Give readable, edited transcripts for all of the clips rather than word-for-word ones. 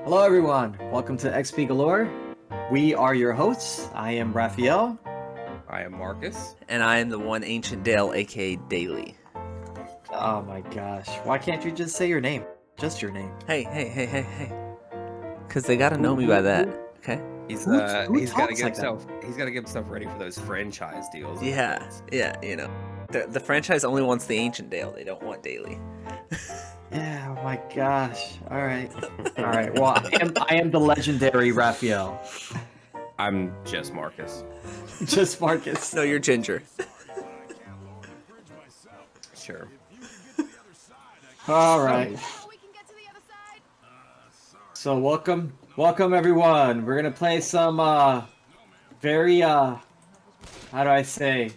Hello everyone, welcome to XP Galore. We are your hosts. I am Raphael. I am Marcus. And I am the one Ancient Dale, aka Daily. Oh my gosh, why can't you just say your name? Just your name. Hey. Because they gotta know me by that, okay? He's Who got to talks get like that? himself. He's got to get himself ready for those franchise deals. Yeah, you know. The franchise only wants the Ancient Dale, they don't want Daily. Yeah, oh my gosh. Alright. Alright, well I am the legendary Raphael. I'm just Marcus. Just Marcus. No, you're Ginger. Sure. Alright. So welcome everyone. We're gonna play some very how do I say,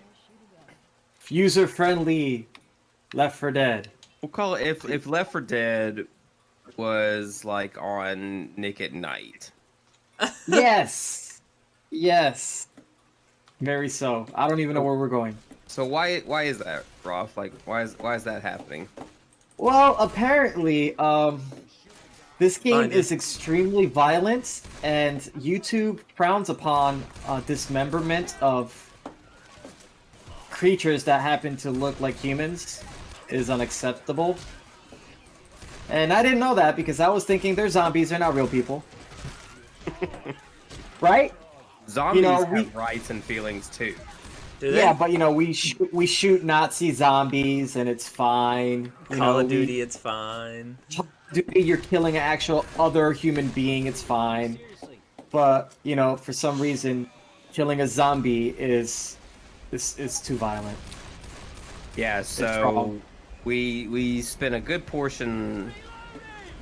user-friendly Left 4 Dead. We'll call it if Left 4 Dead was like on Nick at Night. Yes. Yes. Very so. I don't even know where we're going. So why is that, Rolf? Like why is that happening? Well, apparently, this game Kinda. is extremely violent, and YouTube frowns upon dismemberment of creatures that happen to look like humans is unacceptable. And I didn't know that because I was thinking they're zombies, they're not real people. Right? Zombies we- have rights and feelings too. Do they? Yeah, but we shoot Nazi zombies and it's fine. Call of Duty, it's fine. Duty, you're killing an actual other human being, it's fine. But, for some reason, killing a zombie is too violent. Yeah. So wrong. we spent a good portion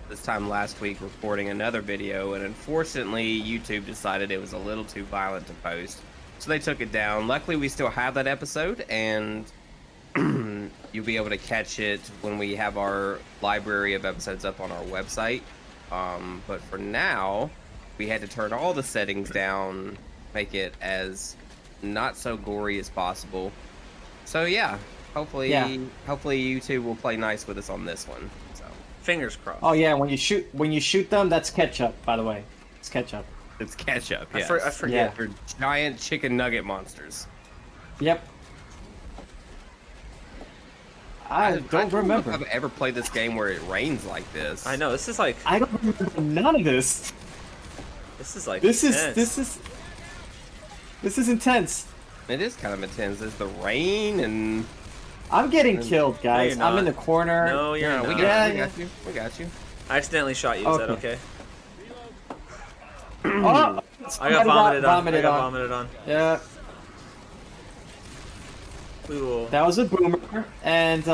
this time last week recording another video, and unfortunately YouTube decided it was a little too violent to post, so they took it down. Luckily we still have that episode, and you'll be able to catch it when we have our library of episodes up on our website. But for now we had to turn all the settings down, make it as not so gory as possible. So yeah, hopefully YouTube will play nice with us on this one. So Fingers crossed. Oh yeah, when you shoot them, that's ketchup, by the way. It's ketchup. it's ketchup. I Yes. forget. They're giant chicken nugget monsters. Yep. I don't remember. If I've ever played this game where it rains like this. I know, this is like I don't remember none of this. this is like This intense. is intense. It is kind of intense. There's the rain and I'm getting killed, guys. you're I'm in not. the corner. No, you're no, not. we Yeah, got you. We got you. I accidentally shot you, is that Okay. okay? Oh, I got vomited on. vomited I got on. vomited on. Yeah, We will. that was a boomer. And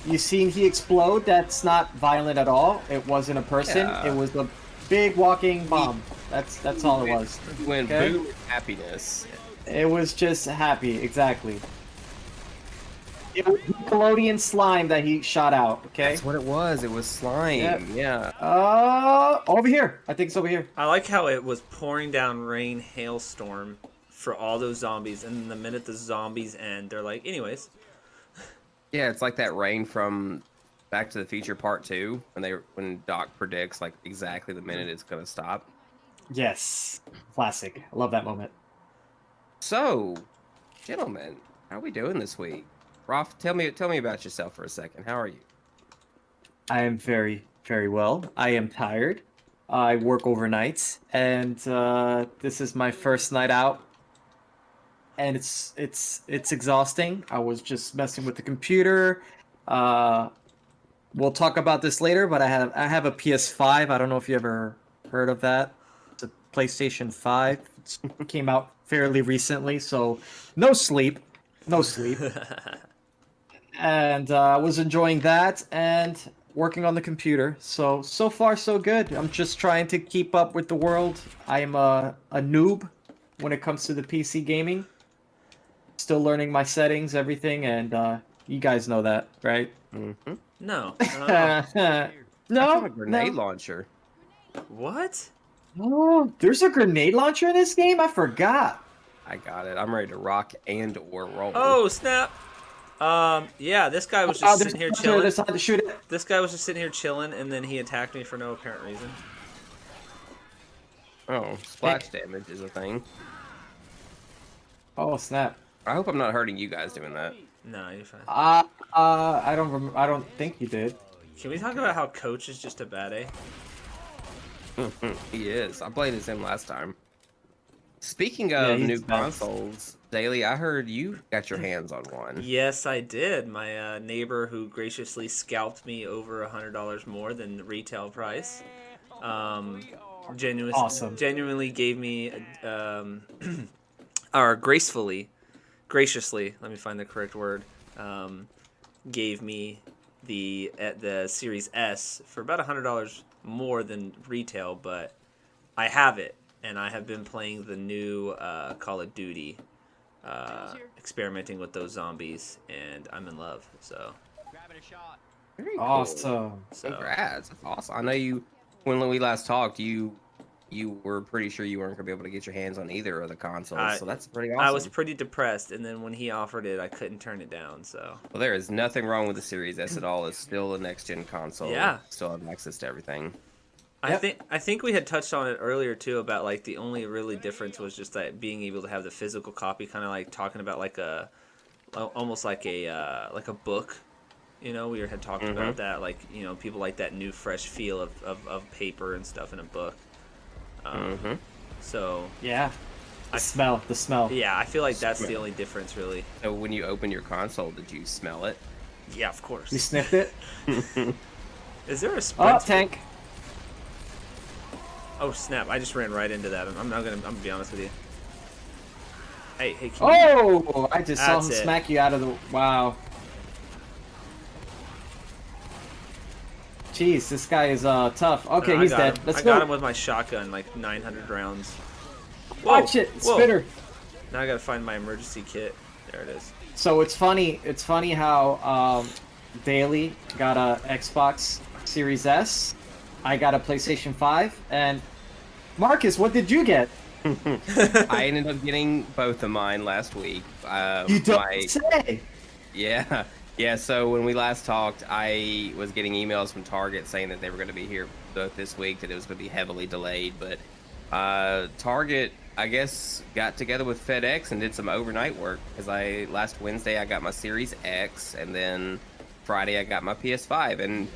you seen he explode? That's not violent at all. It wasn't a person. Yeah. It was a big walking bomb. That's all it was. When Okay. boom happiness. It was just happy, exactly. It was Nickelodeon slime that he shot out, okay? That's what it was. It was slime. Yep. Yeah. Over here. I think it's over here. I like how it was pouring down rain, hailstorm for all those zombies, and then the minute the zombies end, they're like, anyways. Yeah, it's like that rain from Back to the Future Part 2 when Doc predicts like exactly the minute it's gonna stop. Yes. Classic. I love that moment. So, gentlemen, how are we doing this week? Rolf, tell me about yourself for a second. How are you? I am very, very well. I am tired. I work overnight, and this is my first night out, and it's exhausting. I was just messing with the computer. We'll talk about this later, but I have a PS5. I don't know if you ever heard of that. It's a PlayStation 5. It came out fairly recently, so no sleep. And I was enjoying that and working on the computer. So far so good. I'm just trying to keep up with the world. I am a noob when it comes to the PC gaming. Still learning my settings, everything, and you guys know that, right? Mm-hmm. No. No, A grenade no. launcher. What? Oh, there's a grenade launcher in this game? I forgot. I got it. I'm ready to rock and or roll. Oh, snap. Yeah, this guy was Oh, just there's sitting here a launcher, chilling. there's time to shoot it. This guy was just sitting here chilling, and then he attacked me for no apparent reason. Oh, splash damage is a thing. Oh snap. I hope I'm not hurting you guys doing that. No, you're fine. I don't I don't think you did. Can we talk about how Coach is just a bad A? He is. I played as him last time. Speaking Yeah, of he's new best. consoles, Daily, I heard you got your hands on one. Yes, I did. My neighbor who graciously scalped me over $100 more than the retail price. Awesome. Genuinely gave me, or graciously, let me find the correct word, gave me the Series S for about $100 more than retail, but I have it, and I have been playing the new Call of Duty, experimenting with those zombies, and I'm in love. So, Very cool. Awesome. Congrats. That's awesome. I know you, when we last talked, you were pretty sure you weren't going to be able to get your hands on either of the consoles, so that's pretty awesome. I was pretty depressed, and then when he offered it, I couldn't turn it down. So, well, there is nothing wrong with the Series S at all. It's still a next-gen console. Yeah. Still have access to everything. Yep. I think we had touched on it earlier too, about like the only really difference was just that being able to have the physical copy, kind of like talking about like almost like a book. You know, we had talked about that, like, you know, people like that new fresh feel of paper and stuff in a book. So Yeah. The smell. yeah, I feel like that's the only difference, really. So when you open your console, did you smell it? Yeah, of course. You sniffed it? Is there a sprint? Oh, tank. Oh snap! I just ran right into that. I'm gonna be honest with you. Hey, can you... Oh, I just saw him That's it. smack you out of the. Wow. Jeez, this guy is tough. Okay, No, he's I got dead. him. Let's I go. got him with my shotgun, like 900 rounds. Whoa, Watch it, whoa. spitter. Now I gotta find my emergency kit. There it is. So it's funny. It's funny how Daly got a Xbox Series S. I got a PlayStation 5, and Marcus, what did you get? I ended up getting both of mine last week. You don't say. Yeah. Yeah, so when we last talked, I was getting emails from Target saying that they were going to be here both this week, that it was going to be heavily delayed. But Target, I guess, got together with FedEx and did some overnight work, because last Wednesday I got my Series X, and then Friday I got my PS5. And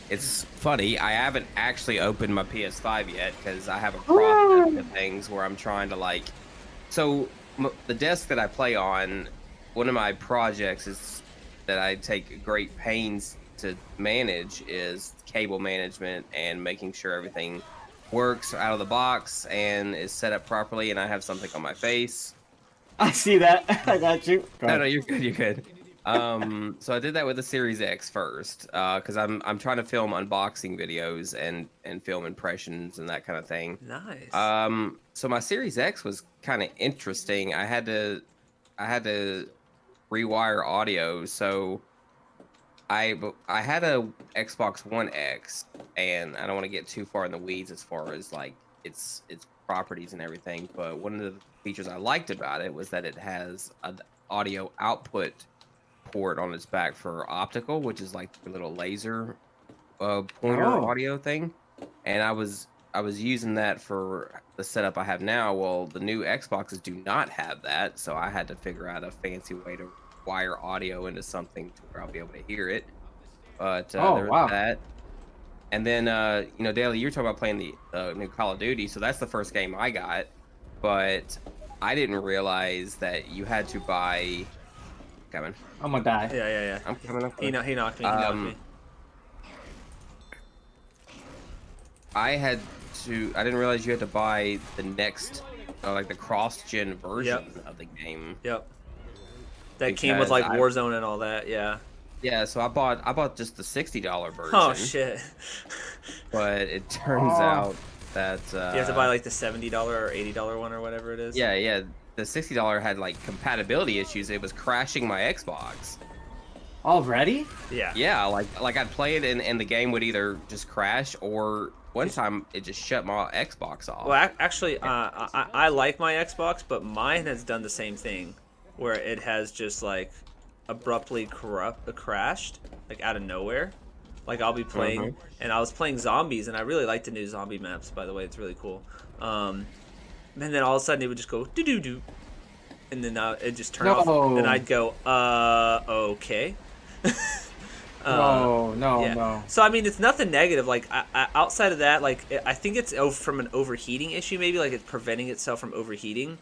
it's funny, I haven't actually opened my PS5 yet, because I have a process of things where I'm trying to, like... So the desk that I play on, one of my projects is... that I take great pains to manage is cable management and making sure everything works out of the box and is set up properly, and I have something on my face. I see that. I got you. Go No, ahead. no, you're good. You're good. So I did that with the Series X first, because I'm trying to film unboxing videos and film impressions and that kind of thing. Nice. So my Series X was kind of interesting. I had to rewire audio. So I had a Xbox One X, and I don't want to get too far in the weeds as far as like its properties and everything, but one of the features I liked about it was that it has an audio output port on its back for optical, which is like the little laser pointer audio thing. And I was using that for the setup I have now. Well, the new Xboxes do not have that, so I had to figure out a fancy way to wire audio into something to where I'll be able to hear it. But there's that. And then, you know, Daly, you're talking about playing the new Call of Duty, so that's the first game I got. But I didn't realize that you had to buy... Coming. I'm gonna die. Yeah. I'm coming. He knocked me. I didn't realize you had to buy the next, like the cross-gen version of the game. Yep. That came with like Warzone and all that, yeah. Yeah, so I bought just the $60 version. Oh shit. But it turns out that you have to buy like the $70 or $80 one or whatever it is. Yeah. The $60 had like compatibility issues. It was crashing my Xbox. Already? Yeah. Yeah, like I'd play it and the game would either just crash, or one time it just shut my Xbox off. Well, actually, I like my Xbox, but mine has done the same thing, where it has just like abruptly crashed, like out of nowhere. Like I'll be playing, and I was playing zombies, and I really like the new zombie maps. By the way, it's really cool. And then all of a sudden it would just go do do do, and then it just turn off, and No. I'd go okay. No, no, Yeah. no. So I mean, it's nothing negative. Like outside of that, like I think it's from an overheating issue. Maybe like it's preventing itself from overheating.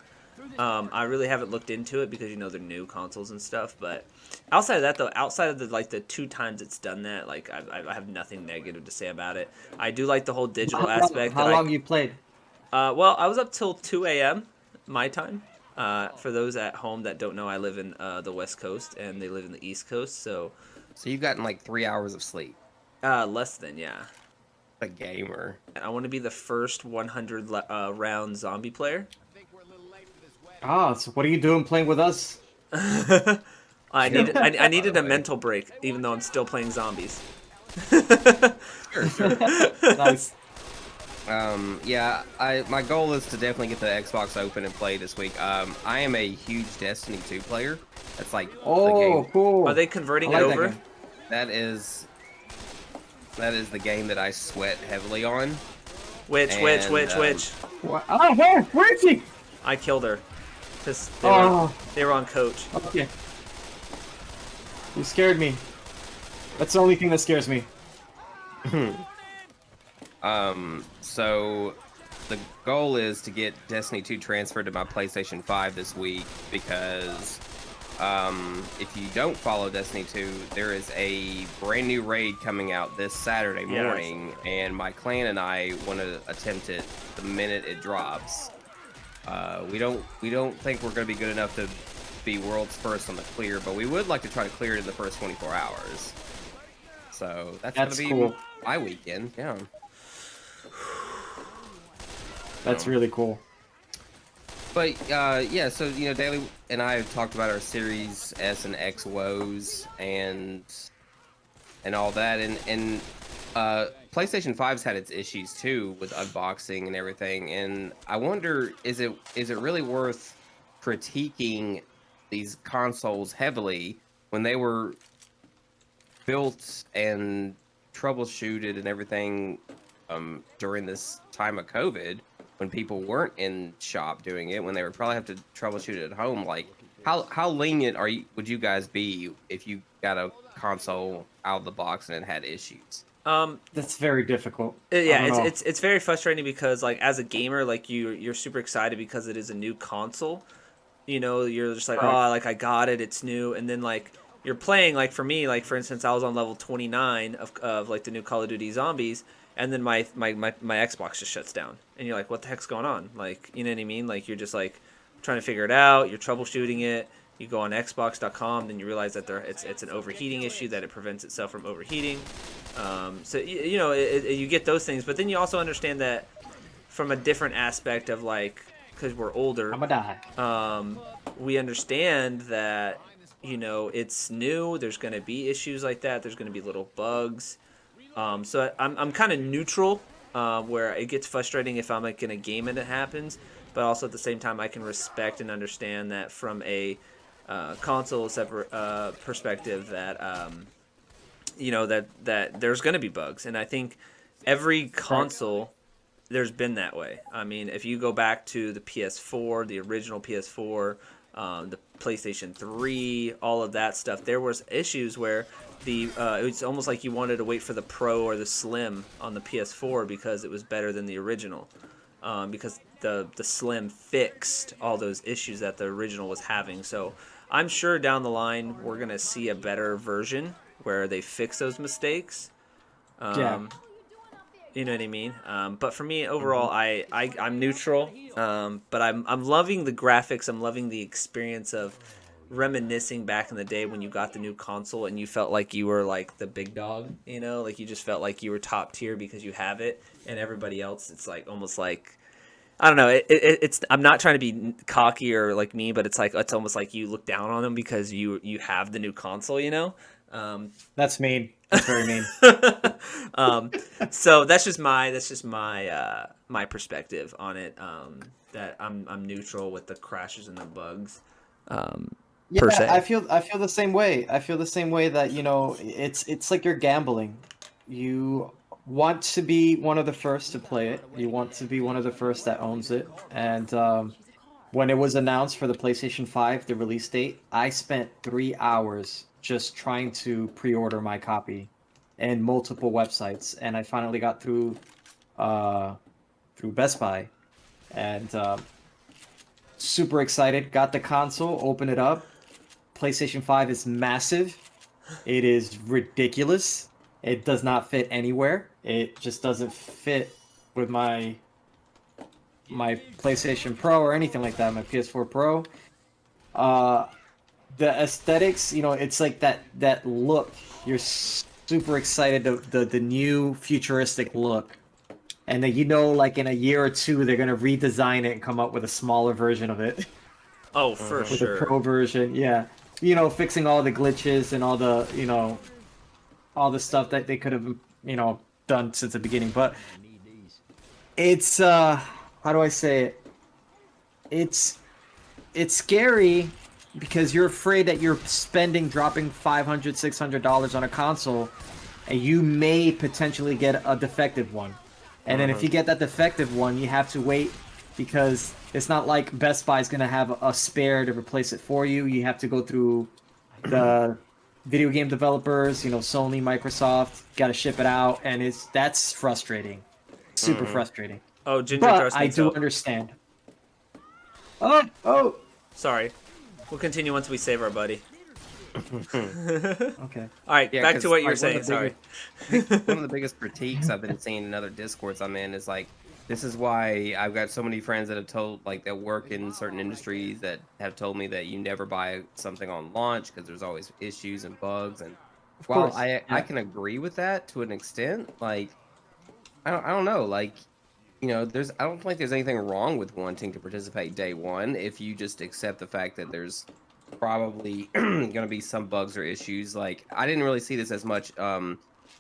I really haven't looked into it because they're new consoles and stuff. But outside of that, though, outside of the 2 times it's done that, like I have nothing negative to say about it. I do like the whole digital aspect. How long you played? Well, I was up till 2 a.m. my time. For those at home that don't know, I live in the West Coast and they live in the East Coast, so you've gotten like 3 hours of sleep. less than, yeah. A gamer. I want to be the first 100 round zombie player. So what are you doing playing with us? I needed a mental break, even though I'm still playing zombies. Sure. Nice. Yeah, my goal is to definitely get the Xbox open and play this week. I am a huge Destiny 2 player. That's like the game. Cool. Are they converting it that over? game. That is the game that I sweat heavily on. Which? What? Oh, where is he? I killed her. Because Oh. they were on coach. Okay. You scared me. That's the only thing that scares me. So the goal is to get Destiny 2 transferred to my PlayStation 5 this week because if you don't follow Destiny 2, there is a brand new raid coming out this Saturday morning, and my clan and I want to attempt it the minute it drops. We don't think we're going to be good enough to be world's first on the clear, but we would like to try to clear it in the first 24 hours. So that's going to be cool. my weekend. Yeah. That's really cool. But yeah, so Daly and I have talked about our Series S and X woes and all that, and PlayStation 5's had its issues too with unboxing and everything. And I wonder, is it really worth critiquing these consoles heavily when they were built and troubleshooted and everything during this time of COVID, when people weren't in shop doing it, when they would probably have to troubleshoot it at home? Like, how lenient would you guys be if you got a console out of the box and it had issues? That's very difficult. Yeah, it's very frustrating because like as a gamer, like you're super excited because it is a new console. You're just like, Right. oh, like I got it, it's new, and then like you're playing, like for me, like for instance, I was on level 29 of like the new Call of Duty Zombies, and then my Xbox just shuts down, and you're like, what the heck's going on? Like, you know what I mean? Like you're just like trying to figure it out, you're troubleshooting it. You go on Xbox.com, then you realize that it's an overheating issue, that it prevents itself from overheating. So you get those things, but then you also understand that from a different aspect of like, because we're older, I'm gonna die. we understand that it's new. There's going to be issues like that. There's going to be little bugs. So I'm kind of neutral, where it gets frustrating if I'm like in a game and it happens, but also at the same time I can respect and understand that from a console separate perspective that that there's going to be bugs, and I think every console there's been that way. I mean, if you go back to the PS4, the original PS4, the PlayStation 3, all of that stuff, there was issues where it's almost like you wanted to wait for the Pro or the Slim on the PS4 because it was better than the original, because the Slim fixed all those issues that the original was having. So I'm sure down the line we're gonna see a better version where they fix those mistakes. Yeah. You know what I mean? But for me, overall, I'm neutral. But I'm loving the graphics. I'm loving the experience of reminiscing back in the day when you got the new console and you felt like you were like the big dog. Like you just felt like you were top tier because you have it, and everybody else, it's like almost like, I don't know. It's I'm not trying to be cocky or like me, but it's almost like you look down on them because you have the new console. That's mean. That's very mean. So that's just my my perspective on it. That I'm neutral with the crashes and the bugs. Yeah, Per se. I feel the same way. I feel the same way that it's like you're gambling you want to be one of the first to play it. You want to be one of the first that owns it. And when it was announced for the PlayStation 5, the release date, I spent 3 hours just trying to pre-order my copy in multiple websites, and I finally got uh, through Best Buy, and super excited. Got the console, open it up. PlayStation 5 is massive. It is ridiculous. It does not fit anywhere. It just doesn't fit with my PlayStation Pro or anything like that, my PS4 Pro. Uh, the aesthetics, it's like that look. You're super excited the new futuristic look. And then like in a year or two they're gonna redesign it and come up with a smaller version of it. Oh, for With sure. a pro version, yeah. Fixing all the glitches and all the, all the stuff that they could have, done since the beginning. But it's how do I say it? It's scary because you're afraid that you're dropping $500-$600 on a console, and you may potentially get a defective one. And then if you get that defective one, you have to wait, because it's not like Best Buy is going to have a spare to replace it for you. You have to go through the video game developers, Sony, Microsoft, got to ship it out, and that's frustrating. Super frustrating. Oh, Ginger But throws I me do up. understand. Oh! Sorry. We'll continue once we save our buddy. Okay. All right, Yeah, back to 'cause, what you were like, saying. Sorry. One of the biggest critiques I've been seeing in other discords I'm in is like, this is why I've got so many friends that have told, like, that work in certain industries that have told me that you never buy something on launch because there's always issues and bugs. And Of while course. I Yeah. can agree with that to an extent, like, I don't know, like, I don't think there's anything wrong with wanting to participate day one if you just accept the fact that there's probably going to be some bugs or issues. Like, I didn't really see this as much.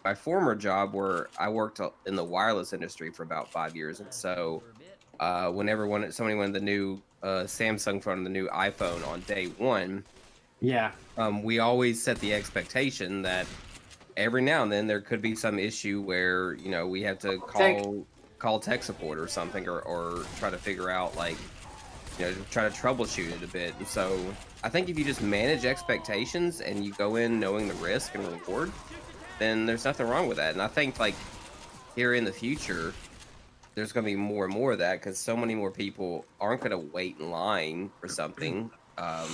My former job, where I worked in the wireless industry for about 5 years, and so whenever somebody wanted the new Samsung phone, the new iPhone on day one, Yeah. we always set the expectation that every now and then there could be some issue where we have to call tech support or something, or try to figure out, like, try to troubleshoot it a bit. And so I think if you just manage expectations and you go in knowing the risk and reward, then there's nothing wrong with that. And I think, like, here in the future, there's going to be more and more of that, because so many more people aren't going to wait in line for something. I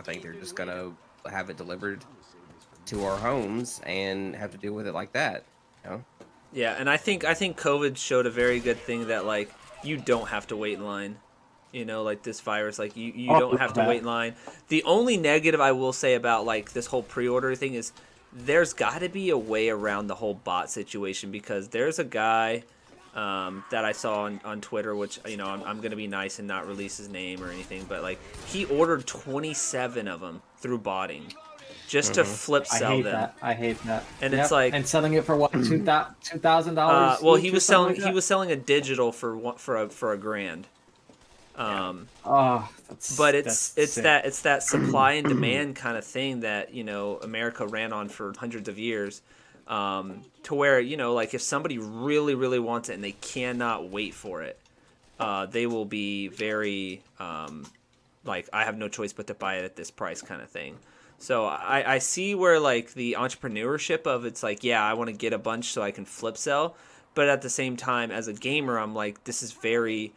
think they're just going to have it delivered to our homes and have to deal with it like that. Yeah, and I think COVID showed a very good thing that, like, you don't have to wait in line. Like this virus, like you don't have to wait in line. The only negative I will say about, like, this whole pre-order thing is there's got to be a way around the whole bot situation, because there's a guy that I saw on Twitter, which, I'm going to be nice and not release his name or anything, but, like, he ordered 27 of them through botting just to flip sell them. I hate that. And it's like, and selling it for what, $2,000? well, he was selling a digital for a grand. But it's that supply and demand kind of thing that America ran on for hundreds of years, to where like, if somebody really, really wants it and they cannot wait for it, they will be very like, I have no choice but to buy it at this price kind of thing. So I see where, like, the entrepreneurship of it's like, yeah, I want to get a bunch so I can flip sell, but at the same time, as a gamer, I'm like, this is very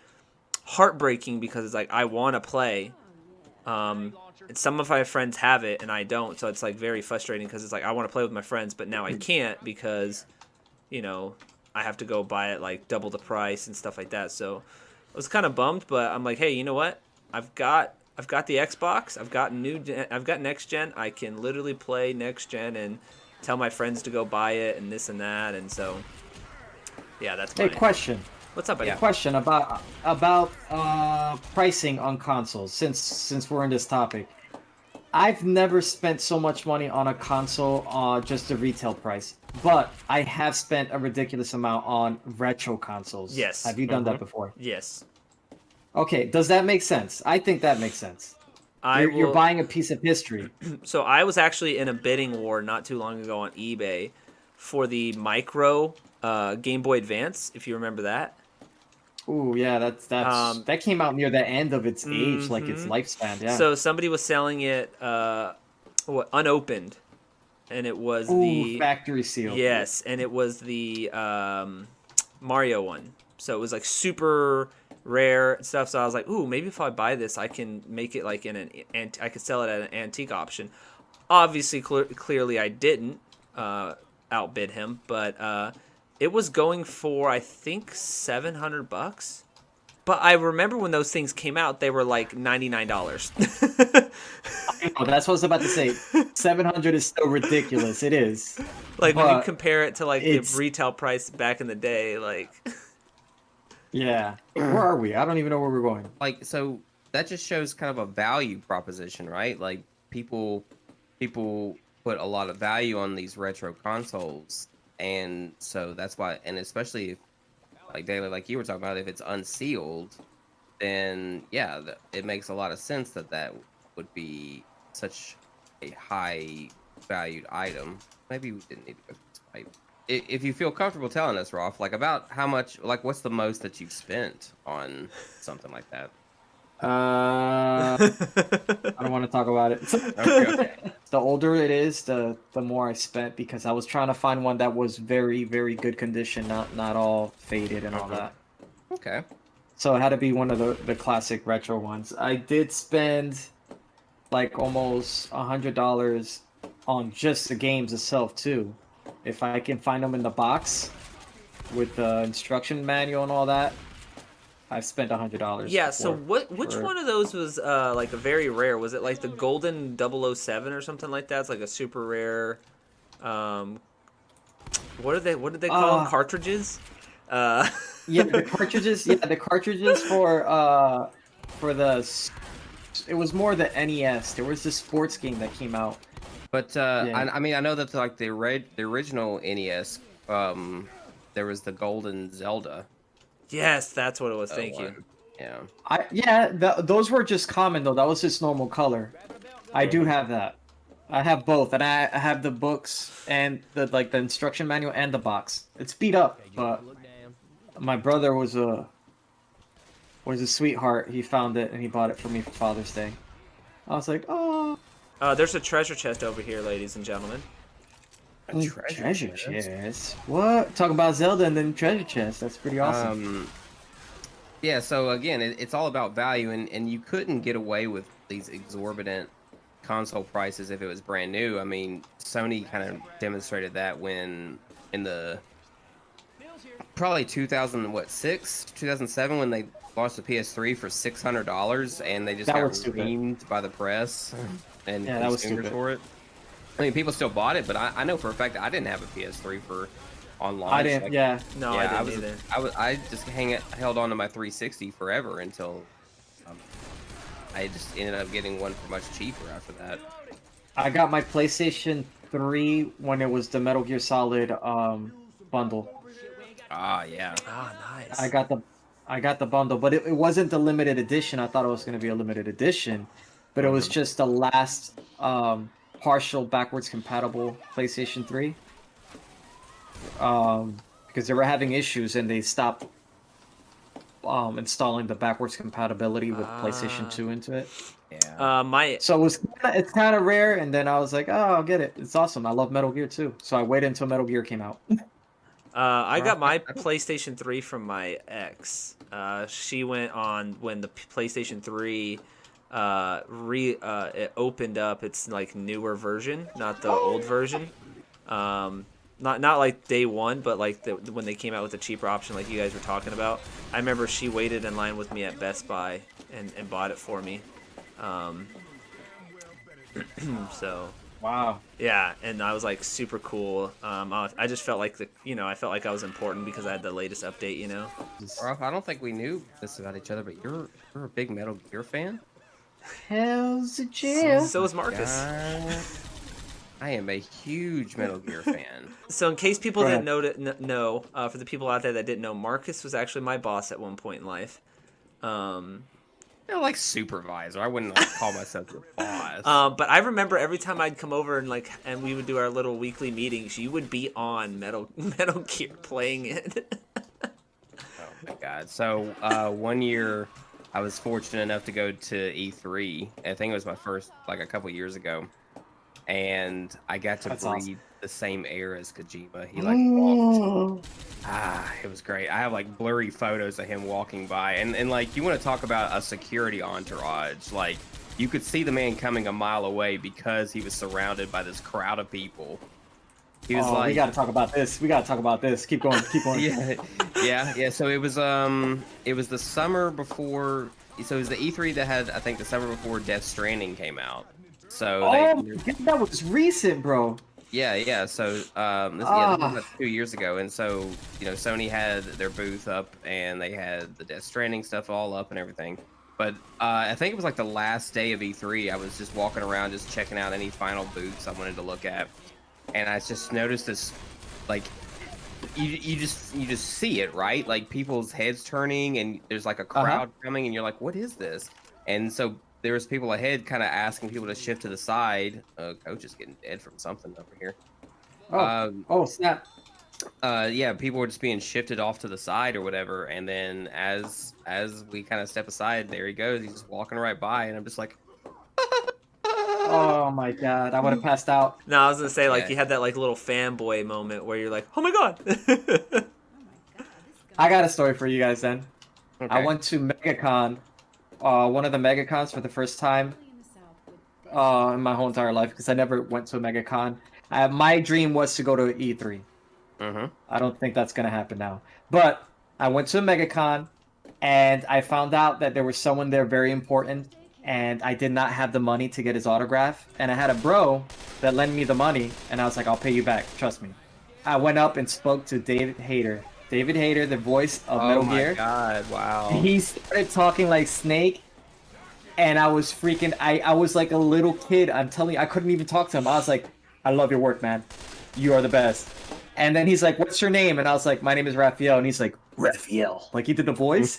heartbreaking, because it's like, I want to play, and some of my friends have it and I don't, so it's like very frustrating, because it's like, I want to play with my friends, but now I can't, because I have to go buy it like double the price and stuff like that. So I was kind of bummed, but I'm like, hey, you know what, I've got the Xbox, I've got next gen, I can literally play next gen and tell my friends to go buy it and this and that. And so yeah, that's my question. What's up, buddy? Question about pricing on consoles, since we're in this topic. I've never spent so much money on a console, just the retail price, but I have spent a ridiculous amount on retro consoles. Yes. Have you done that before? Yes. Okay, does that make sense? I think that makes sense. You're buying a piece of history. So I was actually in a bidding war not too long ago on eBay for the Micro Game Boy Advance, if you remember that. Ooh, yeah, that came out near the end of its age, like its lifespan. Yeah. So somebody was selling it unopened, and it was Ooh, the factory sealed. yes, and it was the Mario one. So it was like super rare and stuff. So I was like, ooh, maybe if I buy this, I can make it like I could sell it at an antique option. Obviously, clearly I didn't outbid him, but it was going for I think $700. But I remember when those things came out, they were like $99. Oh, that's what I was about to say. 700 is still ridiculous. It is. Like when you But compare it to like the it's retail price back in the day, like yeah. Where are we? I don't even know where we're going. Like, so that just shows kind of a value proposition, right? Like people put a lot of value on these retro consoles, and so that's why, and especially if, like Daily, like you were talking about, if it's unsealed, then yeah, it makes a lot of sense that that would be such a high valued item. Maybe we didn't need to go to this pipe. If you feel comfortable telling us, Rolf, like about how much, like what's the most that you've spent on something like that? I don't want to talk about it. Okay. The older it is, the more I spent because I was trying to find one that was very, very good condition, not all faded and all that. Okay. So it had to be one of the classic retro ones. I did spend like almost $100 on just the games itself too. If I can find them in the box with the instruction manual and all that, I've spent $100. yeah. So which for- one of those was like a very rare? Was it like the Golden 007 or something like that? It's like a super rare. What did they call them? Cartridges? Yeah, the cartridges. Yeah, the cartridges for it was more the NES. There was this sports game that came out. But Yeah. I mean, I know that like the original NES, there was the Golden Zelda. Yes, that's what it was. Thank you. one. Yeah. Those were just common though. That was just normal color. I do have that. I have both, and I have the books and the instruction manual and the box. It's beat up, but my brother was a sweetheart. He found it and he bought it for me for Father's Day. I was like, oh, There's a treasure chest over here, ladies and gentlemen. a treasure chest. What? Talking about Zelda and then treasure chest. That's pretty awesome. Yeah. So again, it's all about value, and you couldn't get away with these exorbitant console prices if it was brand new. I mean, Sony kind of demonstrated that when in the probably 2007 when they launched the PS3 for $600, and they just That got was stupid. reamed by the press and Yeah, that was consumers stupid. for it. I mean, people still bought it, but I know for a fact that I didn't have a PS3 for on launch. I didn't. Like, Yeah. No, yeah, I didn't either. I just held on to my 360 forever until I just ended up getting one for much cheaper after that. I got my PlayStation 3 when it was the Metal Gear Solid bundle. Ah, yeah. Ah, nice. I got the bundle, but it wasn't the limited edition. I thought it was going to be a limited edition, but it was just the last partial backwards compatible PlayStation 3. Because they were having issues and they stopped installing the backwards compatibility with PlayStation 2 into it. Yeah. So it's kind of rare, and then I was like, oh, I'll get it. It's awesome. I love Metal Gear too. So I waited until Metal Gear came out. I got my PlayStation 3 from my ex. She went on when the PlayStation 3 it opened up its like newer version, not the old version. Not like day one, but like when they came out with the cheaper option, like you guys were talking about. I remember she waited in line with me at Best Buy and bought it for me. So Wow. yeah, and I was like super cool. I just felt like I felt like I was important because I had the latest update. Ralph, I don't think we knew this about each other, but you're a big Metal Gear fan. Hell's a jail. So is Marcus. I am a huge Metal Gear fan. So in case people Go didn't know, for the people out there that didn't know, Marcus was actually my boss at one point in life. like supervisor. I wouldn't like, call myself your boss. But I remember every time I'd come over and we would do our little weekly meetings, you would be on Metal Gear playing it. Oh my god. So one year I was fortunate enough to go to E3. I think it was my first, like a couple years ago. And I got to That's breathe awesome. the same air as Kojima. He like walked. It was great. I have like blurry photos of him walking by, and like you want to talk about a security entourage. Like you could see the man coming a mile away because he was surrounded by this crowd of people. He was like, we gotta talk about this. We gotta talk about this. Keep going. Keep going. yeah. So it was the summer before. So it was the E3 that had, I think, the summer before Death Stranding came out. So Oh, that was recent, bro. yeah. So this was about 2 years ago, and so Sony had their booth up, and they had the Death Stranding stuff all up and everything. But I think it was like the last day of E3. I was just walking around, just checking out any final booths I wanted to look at, and I just noticed this, like, you just see it, right? Like people's heads turning, and there's like a crowd coming, and you're like, what is this? And so there was people ahead kind of asking people to shift to the side. Coach is getting dead from something over here. Oh, snap. Yeah, people were just being shifted off to the side or whatever. And then as we kind of step aside, there he goes. He's just walking right by, and I'm just like, Oh my god, I would have passed out. No, I was gonna say like Yeah. you had that like little fanboy moment where you're like, oh my god. I got a story for you guys then. okay. I went to MegaCon, one of the MegaCons for the first time in my whole entire life because I never went to a MegaCon. My dream was to go to E3. I don't think that's gonna happen now. But I went to a MegaCon, and I found out that there was someone there very important, and I did not have the money to get his autograph. And I had a bro that lent me the money, and I was like, I'll pay you back, trust me. I went up and spoke to David Hayter. David Hayter, the voice of Metal Gear. Oh my god! Wow. He started talking like Snake, and I was freaking. I was like a little kid. I'm telling you, I couldn't even talk to him. I was like, I love your work, man. You are the best. And then he's like, what's your name? And I was like, my name is Raphael. And he's like, Raphael. Like he did the voice.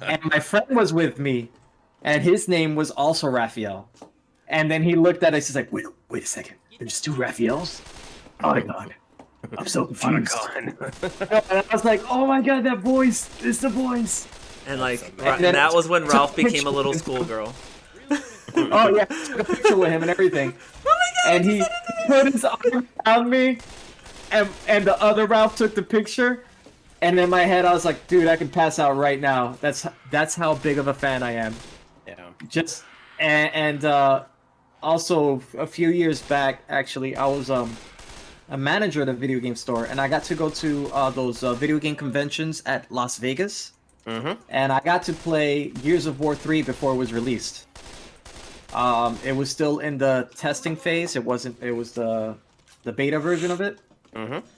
And my friend was with me, and his name was also Raphael. And then he looked at us. He's like, wait a second. There's two Raphaels? Oh my god. I'm so confused. And I was like, oh my god, that voice is the voice. And like And then that was when took Ralph a became picture a little with him. schoolgirl. Oh yeah, took a picture with him and everything. Oh my god! And he put his arm around me, and the other Ralph took the picture. And in my head, I was like, dude, I can pass out right now. That's how big of a fan I am. Yeah. And also a few years back, actually, I was a manager at a video game store, and I got to go to those video game conventions at Las Vegas. And I got to play Gears of War 3 before it was released. It was still in the testing phase. It was the beta version of it.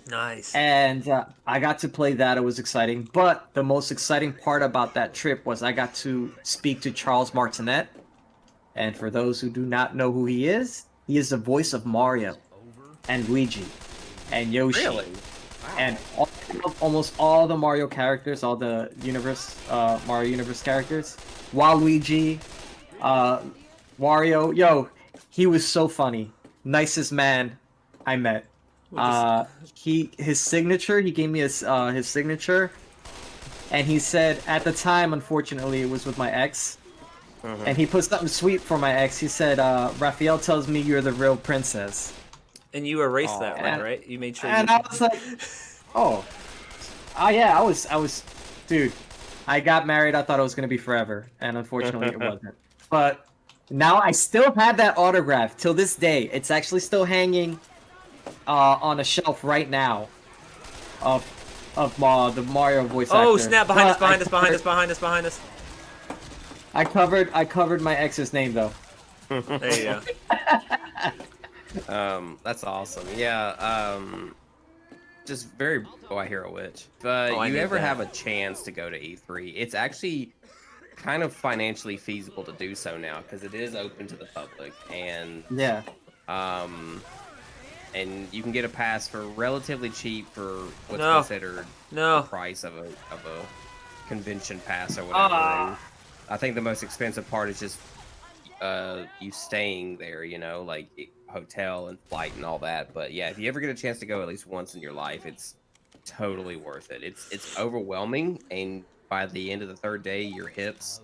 Nice. And I got to play that. It was exciting. But the most exciting part about that trip was I got to speak to Charles Martinet. And for those who do not know who he is the voice of Mario and Luigi and Yoshi. Really? And almost all the Mario characters, all the Mario Universe characters. Waluigi, Wario. Yo, he was so funny. Nicest man I met. His signature, he gave me his signature, and he said at the time, unfortunately, it was with my ex, and he put something sweet for my ex. He said, Raphael tells me you're the real princess. And you erased that one, And- right? You made sure. And I was like, oh yeah, I was, dude, I got married, I thought it was going to be forever, and unfortunately it wasn't. But now I still have that autograph till this day. It's actually still hanging on a shelf right now of the Mario voice actor. Oh snap! Behind But us! Behind us! I covered my ex's name though. There you go. That's awesome. Yeah. Just very. Oh, I hear a witch. But I you need ever that. have a chance to go to E3? It's actually kind of financially feasible to do so now because it is open to the public, and Yeah. and you can get a pass for relatively cheap for what's No. considered No. the price of a convention pass or whatever. I think the most expensive part is just you staying there, you know, like hotel and flight and all that. But yeah, if you ever get a chance to go at least once in your life, it's totally worth it. It's overwhelming, and by the end of the third day, your hips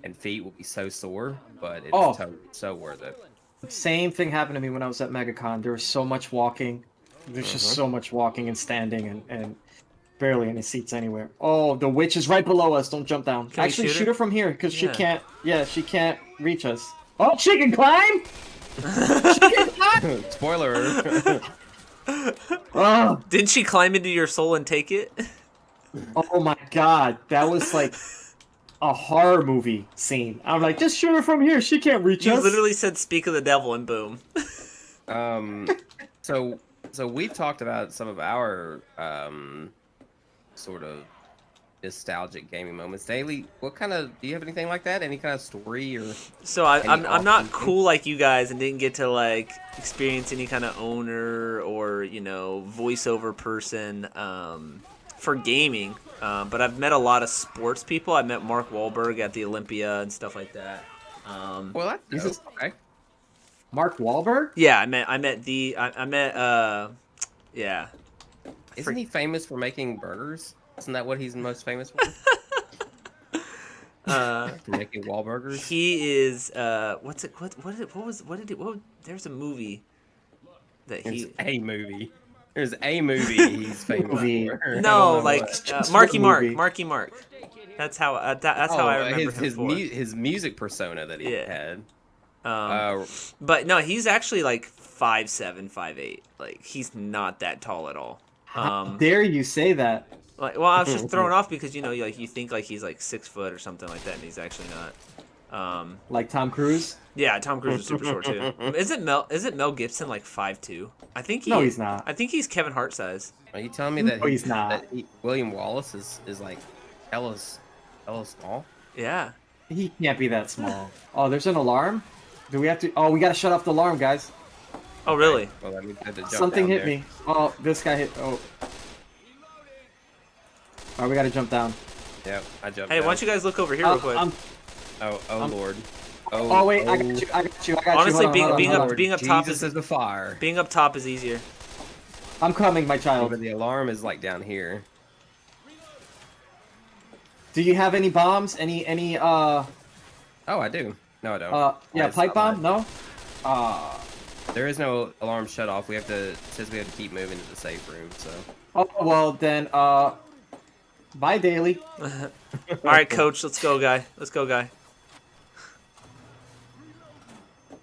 and feet will be so sore, but it's Oh, totally so worth it. same thing happened to me when I was at MegaCon. There was so much walking. There's just so much walking and standing and barely any seats anywhere. Oh, the witch is right below us. Don't jump down. Can we Actually, shoot her? shoot her from here because she Yeah. can't. Yeah, she can't reach us. Oh, she can climb. She can climb. Spoiler. Oh, Didn't she climb into your soul and take it? oh my God, that was like a horror movie scene. I'm like, just shoot her from here. She can't reach You us. literally said "Speak of the devil" and boom. So we've talked about some of our sort of nostalgic gaming moments. Daily, what kind of do you have anything like that? Any kind of story or? So Any I'm not awesome cool like you guys and didn't get to like experience any kind of owner or voiceover person for gaming. But I've met a lot of sports people. I met Mark Wahlberg at the Olympia and stuff like that. Well, that's okay. Mark Wahlberg? Yeah, I met yeah. Isn't he famous for making burgers? Isn't that what he's most famous for? For making Wahlburgers. He is there's a movie that There's he a movie. There's a movie he's famous Movie. for. I don't no know like what. Just Marky one Mark movie. Marky Mark. That's how that's how I remember him for. his music persona that he Yeah. had. But no, he's actually like 5'7", 5'8". Like he's not that tall at all. How dare you say that? Like, well, I was just thrown off because you think like he's like 6 foot or something like that, and he's actually not. Like Tom Cruise? Yeah, Tom Cruise is super short too. Isn't Mel Gibson like 5'2"? I think No, he's not. I think he's Kevin Hart size. Are you telling me that No, he's not. William Wallace is like hella small? Yeah. He can't be that small. Oh, there's an alarm? Do we have to... Oh, we gotta shut off the alarm, guys. Oh, really? Well, I had to jump Something down hit there. me. Oh, this guy hit... Oh. Alright, we gotta jump down. Yep, I jumped. Hey, down. why don't you guys look over here real quick? Oh Lord. Oh, wait, I got you. Honestly, Hold on, being hold up on. being up top Jesus is the fire. being up top is easier. I'm coming, my But child. the alarm is like down here. Do you have any bombs? Any, Oh, I do. No, I don't. yeah, It's pipe not bomb? mine. No? There is no alarm shut off. We have to keep moving to the safe room. So. Oh, well, then, bye, Daily. All right, coach, let's go, guy. Let's go, guy.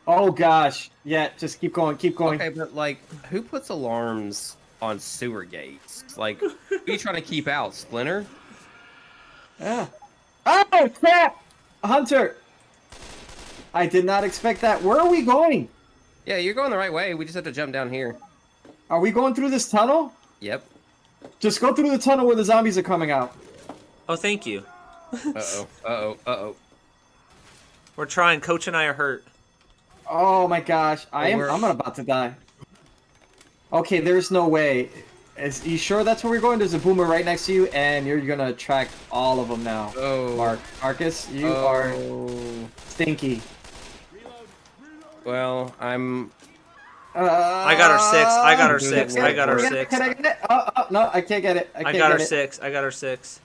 Oh, gosh. Yeah, just keep going, keep going. Okay, but like, who puts alarms on sewer gates? Like, who are you trying to keep out? Splinter? Yeah. Oh, crap! Hunter! I did not expect that. Where are we going? Yeah, you're going the right way. We just have to jump down here. Are we going through this tunnel? Yep. Just go through the tunnel where the zombies are coming out. Oh, thank you. Uh-oh. We're trying. Coach and I are hurt. Oh my gosh, I'm about to die. Okay, there's no way. You sure that's where we're going? There's a boomer right next to you, and you're gonna attract all of them now. Oh. Marcus, you are stinky. Well, I'm... I got her 6. I got her 6. I got her 6. Can I get it? Oh, no, I can't get it. I got her 6. I got her 6.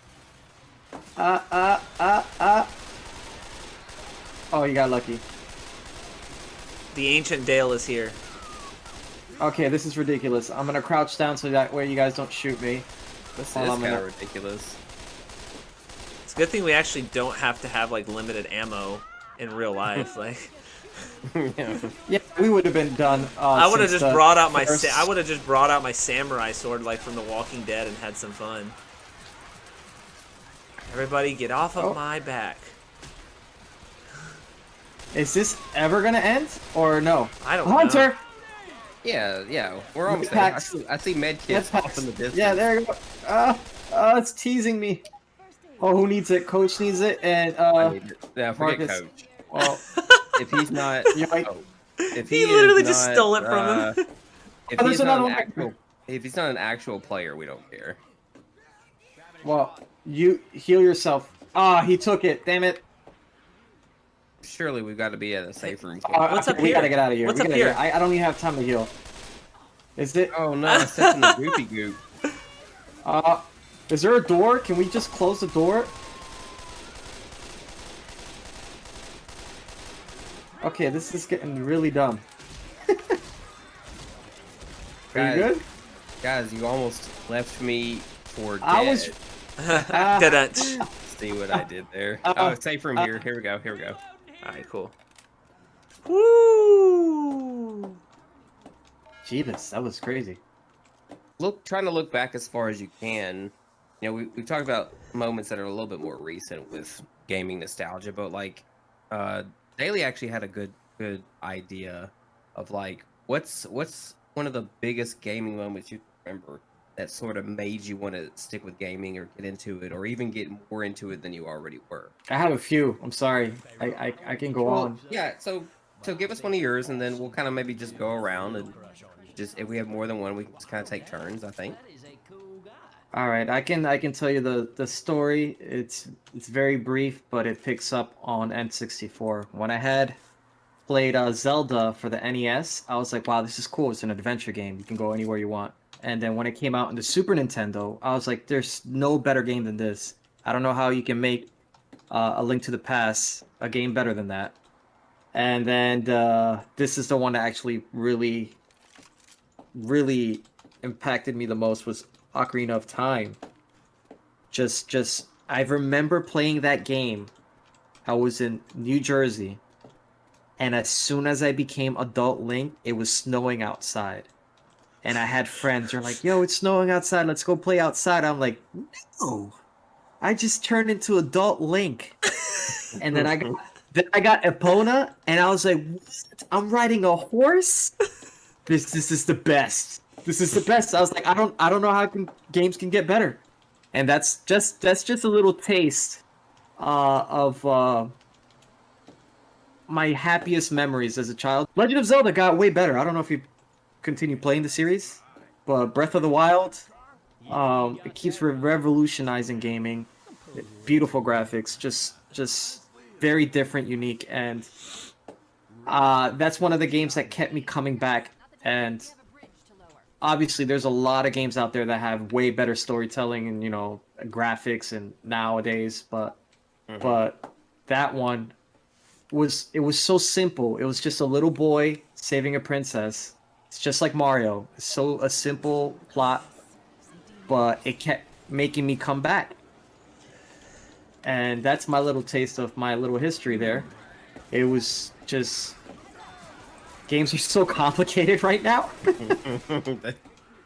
Oh, you got lucky. The ancient Dale is here. Okay, this is ridiculous. I'm gonna crouch down so that way you guys don't shoot me. This is Hold on a kind of minute. ridiculous. It's a good thing we actually don't have to have like limited ammo in real life. Like, Yeah. Yeah, we would have been done. I would have since just the brought out my first- I would have just brought out my samurai sword like from The Walking Dead and had some fun. Everybody, get off of my back. Is this ever gonna end or no? I don't Hunter. know. Yeah, we're almost there. Packs. I see med kits That's off in the distance. Yeah, there you go. It's teasing me. Oh, who needs it? Coach needs it, and I need it. Yeah, forget Marcus. Coach. Well, If he's not... you might. If He is literally just not, stole it from him. If Oh, he's there's not another an one. actual, if he's not an actual player, we don't care. Well, you heal yourself. Ah, he took it. Damn it. surely we've got to be at a safe room. What's up We here? gotta get out of here. What's we up gotta here? I don't even have time to heal. Is it? Oh no, I stepped in the goopy goop. Is there a door? Can we just close the door? Okay, this is getting really dumb. Are Guys, you good? Guys, you almost left me for dead. I was. Dun-dun. See what I did there? Uh, Oh, safe room here. Here we go. Here we go. All right, cool. Woo! Jeebus, that was crazy. Trying to look back as far as you can. You know, we talked about moments that are a little bit more recent with gaming nostalgia, but like, Daly actually had a good idea of like what's one of the biggest gaming moments you remember that sort of made you want to stick with gaming or get into it or even get more into it than you already were. I have a few. I'm sorry. I can go on. Yeah, so give us one of yours and then we'll kind of maybe just go around and just if we have more than one, we can just kind of take turns, I think. All right, I can tell you the story. It's very brief, but it picks up on N64. When I had played Zelda for the NES, I was like, wow, this is cool. It's an adventure game. You can go anywhere you want. And then when it came out in the Super Nintendo, I was like, there's no better game than this. I don't know how you can make A Link to the Past a game better than that. And then this is the one that actually really impacted me the most was Ocarina of Time. Just I remember playing that game. I was in New Jersey, and as soon as I became adult Link, it was snowing outside. And I had friends who are like, yo, it's snowing outside, let's go play outside. I'm like, no. I just turned into adult Link. And then I got Epona, and I was like, what? I'm riding a horse? This is the best. This is the best. I was like, I don't know how games can get better. And that's just a little taste of my happiest memories as a child. Legend of Zelda got way better. I don't know if you continue playing the series, but Breath of the Wild, it keeps revolutionizing gaming. Beautiful graphics, just very different, unique, and that's one of the games that kept me coming back. And obviously, there's a lot of games out there that have way better storytelling and graphics and nowadays, but that one was so simple. It was just a little boy saving a princess. It's just like Mario. It's so a simple plot, but it kept making me come back. And that's my little taste of my little history there. It was just games are so complicated right now.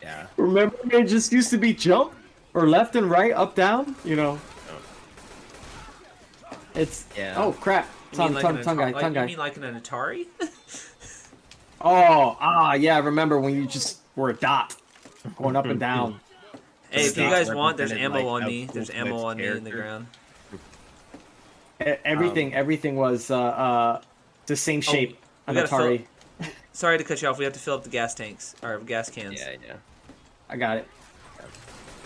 Yeah. Remember, it just used to be jump or left and right, up, down. It's oh crap. Tongue guy. You mean like an Atari? Yeah. I remember when you just were a dot going up and down. Hey, if you guys want, there's represented, ammo like, on a me. There's full-fledged ammo on me in the character. ground. Everything was the same shape. we An gotta fill- Atari. Sorry to cut you off. We have to fill up the gas tanks or gas cans. Yeah. I got it.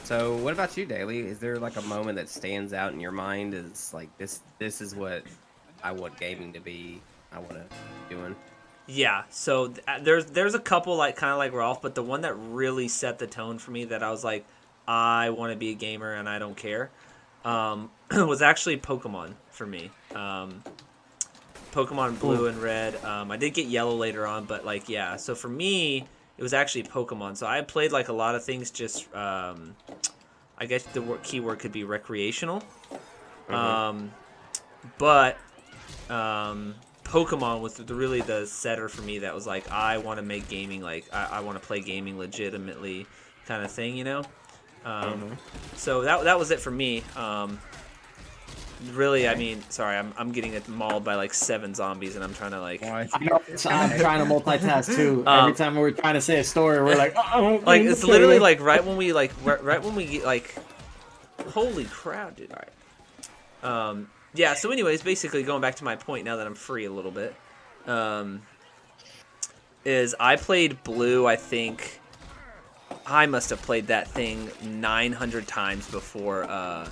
So, what about you, Daly? Is there like a moment that stands out in your mind as like this is what I want gaming to be? I want to be doing. Yeah, so there's a couple like kind of like Ralph, but the one that really set the tone for me that I was like, I want to be a gamer and I don't care, was actually Pokemon for me. Pokemon Blue and Red. I did get Yellow later on, but like yeah. So for me, it was actually Pokemon. So I played like a lot of things. Just I guess the keyword could be recreational. But Pokemon was really the setter for me. That was like I want to make gaming like I want to play gaming legitimately, kind of thing, So that was it for me. Really, I mean, sorry, I'm getting mauled by like 7 zombies, and I'm trying to like. I'm trying to multitask too. Every time we're trying to say a story, we're like, like it's literally like right when we get like, holy crap, dude! All right. Yeah. So, anyways, basically going back to my point now that I'm free a little bit, is I played Blue. I think I must have played that thing 900 times before.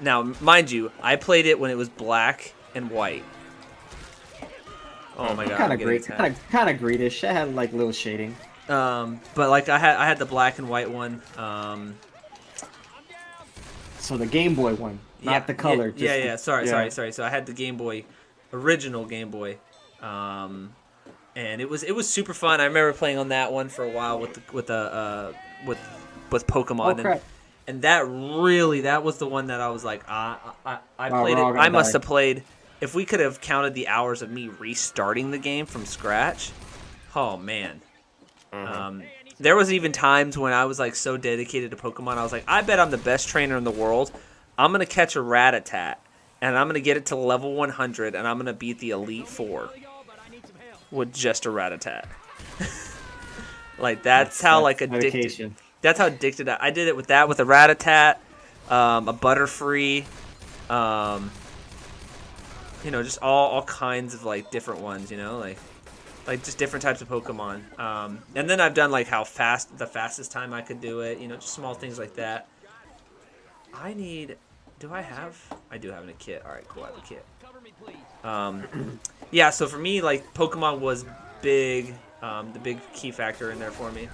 Now, mind you, I played it when it was black and white. Oh my god, Kind I'm of getting great, attacked. kind of greenish. It had like little shading. But like I had the black and white one. So the Game Boy one, Yeah, not the color. Yeah, just yeah. the, Sorry. So I had the Game Boy, original Game Boy, and it was super fun. I remember playing on that one for a while with Oh Pokemon, crap! and that was the one that I was like, I Wow, played we're it. all I gonna must die. have played. If we could have counted the hours of me restarting the game from scratch, oh man. There was even times when I was like so dedicated to Pokemon, I was like, I bet I'm the best trainer in the world. I'm gonna catch a Rattata, and I'm gonna get it to level 100, and I'm gonna beat the Elite Four with just a Rattata. Like that's how like addicted. Dedication. That's how addicted I did it with that, with a Rattata, a Butterfree, just all kinds of like different ones, like just different types of Pokemon. And then I've done like the fastest time I could do it, just small things like that. I do do have a kit. All right, cool, I have a kit. Yeah, so for me, like Pokemon was big, the big key factor in there for me.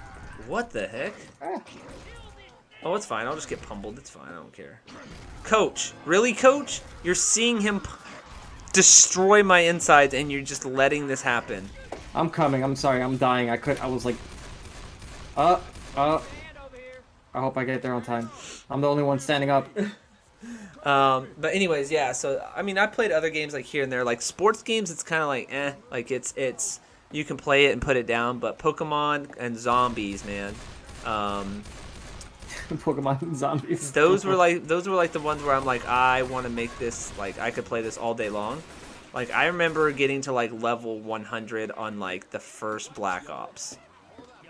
What the heck? Oh, it's fine. I'll just get pummeled. It's fine. I don't care. Coach, really, Coach? You're seeing him destroy my insides, and you're just letting this happen. I'm coming. I'm sorry. I'm dying. I was like, I hope I get there on time. I'm the only one standing up. But anyways, yeah. So I mean, I played other games like here and there, like sports games. It's kind of like like it's you can play it and put it down. But Pokemon and zombies, man. Pokemon and zombies. Those were like the ones where I'm like, I want to make this, like I could play this all day long. Like I remember getting to like level 100 on like the first Black Ops.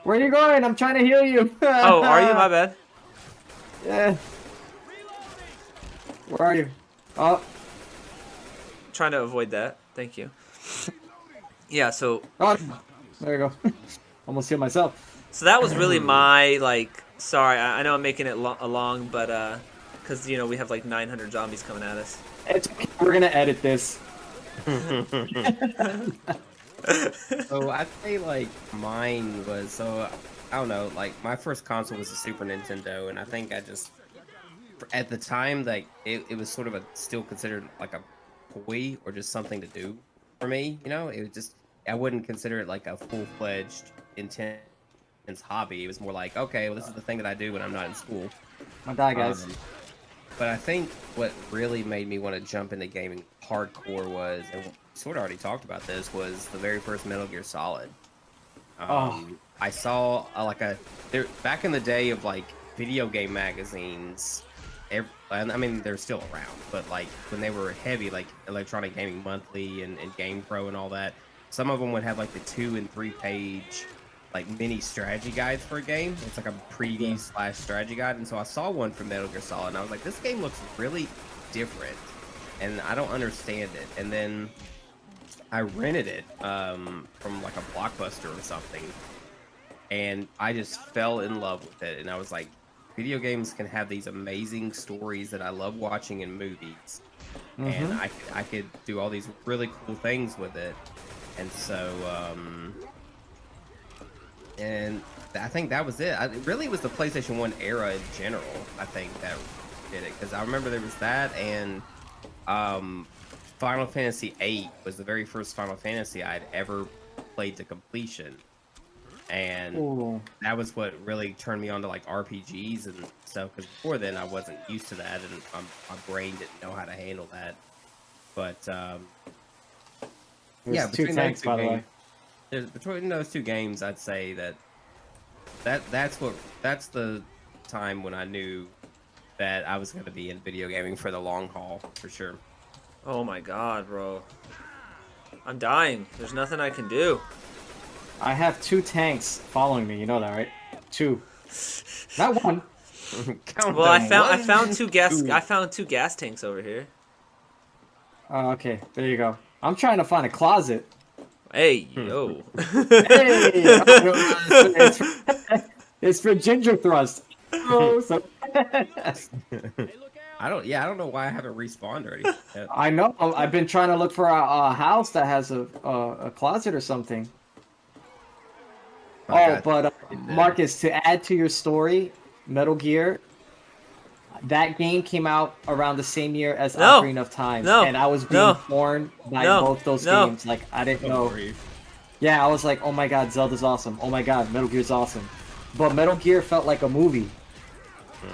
Where are you going? I'm trying to heal you. Oh, are you? My bad. Yeah. Where are you? Oh. Trying to avoid that. Thank you. Yeah, so Oh. There you go. Almost healed myself. so that was really my like. Sorry, I know I'm making it long, but because we have like 900 zombies coming at us. It's okay. We're gonna edit this. So I'd say like mine was I don't know, like my first console was the Super Nintendo, and I think at the time like it was sort of still considered like a toy or just something to do for me, it was just I wouldn't consider it like a full-fledged intense hobby. It was more like, okay, well this is the thing that I do when I'm not in school. My die, guys. But I think what really made me want to jump into gaming hardcore was, and we sort of already talked about this, was the very first Metal Gear Solid. I saw back in the day of like video game magazines. I mean, they're still around, but like when they were heavy, like Electronic Gaming Monthly and Game Pro and all that, some of them would have like the 2- and 3-page like mini strategy guides for a game. It's like a preview / strategy guide, and so I saw one for Metal Gear Solid, and I was like, this game looks really different, and I don't understand it. And then I rented it from like a Blockbuster or something, and I just fell in love with it. And I was like, video games can have these amazing stories that I love watching in movies, and I could do all these really cool things with it. And so and I think that was it. It really was the PlayStation 1 era in general, I think, that did it. Because I remember there was that, and Final Fantasy VIII was the very first Final Fantasy I'd ever played to completion. And that was what really turned me on to like RPGs and stuff. Because before then, I wasn't used to that, and my brain didn't know how to handle that. But yeah, two tanks, by the way. Between those two games, I'd say that's the time when I knew that I was going to be in video gaming for the long haul, for sure. Oh my god, bro. I'm dying. There's nothing I can do. I have 2 tanks following me. You know that, right? 2. Not 1. Well, I found 2 gas tanks over here. Okay, there you go. I'm trying to find a closet. Hey, yo. Hey! It's for Ginger Thrust. Oh, so... I don't know why I haven't respawned already. Yeah. I know. I've been trying to look for a house that has a closet or something. I Oh, got but it. Marcus, to add to your story, Metal Gear, that game came out around the same year as No. Ocarina of Time, No. and I was being No. torn by No. both those No. games. Like, I didn't Good know. grief. Yeah, I was like, oh my god, Zelda's awesome. Oh my god, Metal Gear's awesome. But Metal Gear felt like a movie.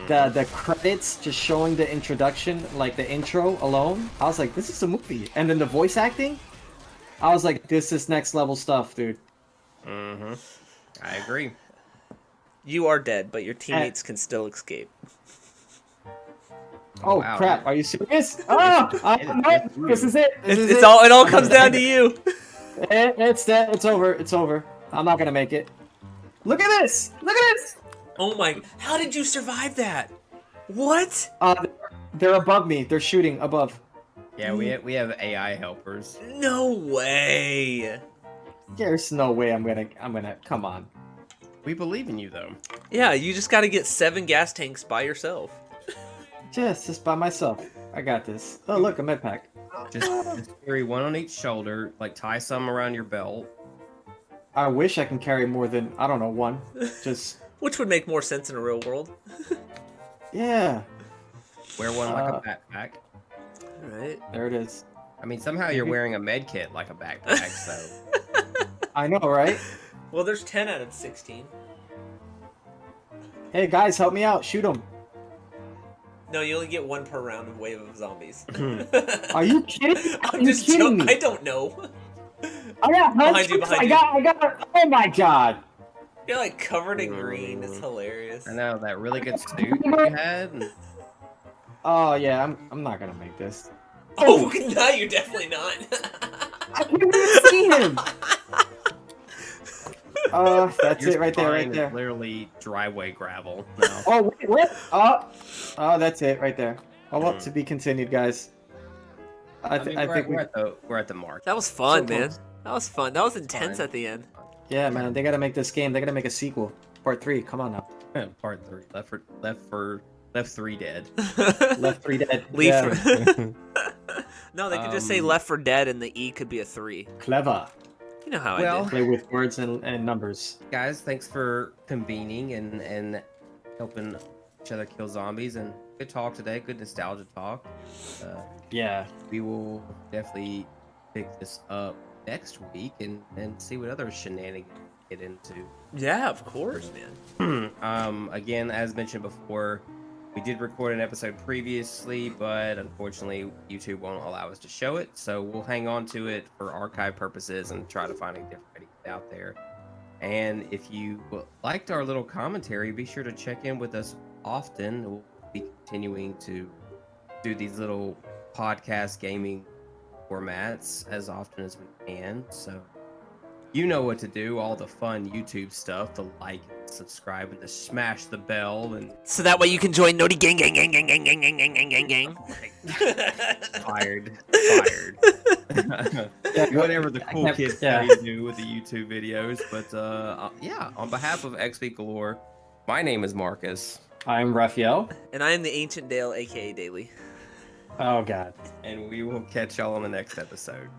The credits just showing the introduction, like the intro alone, I was like, this is a movie. And then the voice acting, I was like, this is next level stuff, dude. Mm-hmm. I agree. You are dead, but your teammates can still escape. Oh wow. crap, are you serious? Oh, no, this is it. This is It's it. all. It all comes down to you. It's dead. It's over. It's over. I'm not gonna make it. Look at this. Look at this. Oh my! How did you survive that? What? They're above me. They're shooting above. Yeah, we have AI helpers. No way. There's no way I'm gonna. Come on. We believe in you though. Yeah, you just got to get 7 gas tanks by yourself. Just by myself. I got this. Oh look, a med pack. Just carry one on each shoulder, like tie some around your belt. I wish I can carry more than, I don't know, one. Just Which would make more sense in a real world. yeah. Wear one like a backpack. Right. There it is. I mean, somehow you're wearing a med kit like a backpack, so. I know, right? Well, there's 10 out of 16. Hey guys, help me out. Shoot them. No, you only get 1 per round of wave of zombies. Are you kidding? Are I'm you just kidding joking. me? I don't know. I got Behind you, hunchbacks. behind you. I got. Oh my god. You're like covered in green. It's hilarious. I know that really good suit that you had. Oh yeah, I'm not gonna make this. Oh, no, you're definitely not. I can't even see him. That's Your it right there, spine right is there. literally driveway gravel. No. Oh wait, what? Oh, that's it right there. Oh, well, to be continued, guys. I think we're at the mark. That was fun, So man. close. That was fun. That was intense Fine. at the end. Yeah, man, they gotta make this game. They gotta make a sequel, part 3. Come on now. Part 3. Left 3 dead. Left 3 Dead. Leave Yeah. for... No, they could just say Left for Dead and the E could be a 3. Clever. You know how Well- I did. Play with words and numbers. Guys, thanks for convening and helping each other kill zombies, and good talk today. Good nostalgia talk. Yeah. We will definitely pick this up next week and see what other shenanigans we get into. Yeah, of course, man. Again, as mentioned before, we did record an episode previously, but unfortunately YouTube won't allow us to show it, so we'll hang on to it for archive purposes and try to find a different video out there. And if you liked our little commentary, be sure to check in with us often. We'll be continuing to do these little podcast gaming formats as often as we can, so you know what to do. All the fun YouTube stuff, to like, subscribe, and to smash the bell, and So that way you can join Noti Gang Gang Gang Gang Gang Gang Gang Gang Gang Gang Gang. fired. Yeah, Whatever the cool can't- kids yeah. tell you to do with the YouTube videos. But yeah, on behalf of XP Galore, my name is Marcus, I'm Raphael. And I am the Ancient Dale, aka Daily. Oh god. and we will catch y'all on the next episode.